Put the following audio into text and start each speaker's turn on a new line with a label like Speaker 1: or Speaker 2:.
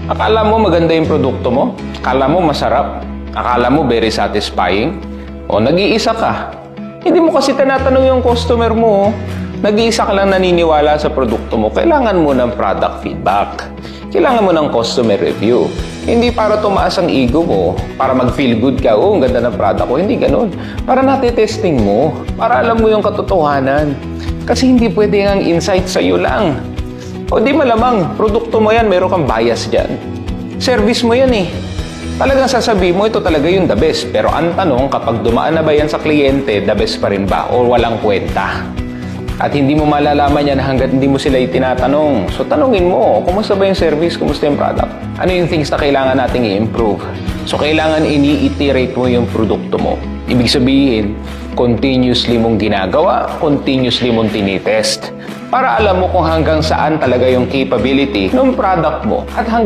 Speaker 1: Akala mo maganda yung produkto mo? Akala mo masarap? Akala mo very satisfying? O nag-iisa ka? Hindi mo kasi tinatanong yung customer mo. Nag-iisa ka lang naniniwala sa produkto mo. Kailangan mo ng product feedback. Kailangan mo ng customer review. Hindi para tumaas ang ego mo, para mag-feel good ka, ang ganda ng product ko. Hindi ganun. Para natitesting mo, para alam mo yung katotohanan. Kasi hindi pwede ang insight sa'yo lang. O di malamang, produkto mo yan, meron kang bias dyan. Service mo yan eh. Talagang sasabihin mo, ito talaga yung the best. Pero ang tanong, kapag dumaan na ba yan sa kliyente, the best pa rin ba? O walang kwenta? At hindi mo malalaman yan hanggat hindi mo sila itinatanong. So tanungin mo, kumusta ba yung service, kumusta yung product? Ano yung things na kailangan nating i-improve? So kailangan ini-iterate mo yung produkto mo. Ibig sabihin, continuously mong ginagawa, continuously mong tinitest. Para alam mo kung hanggang saan talaga yung capability ng product mo at hanggang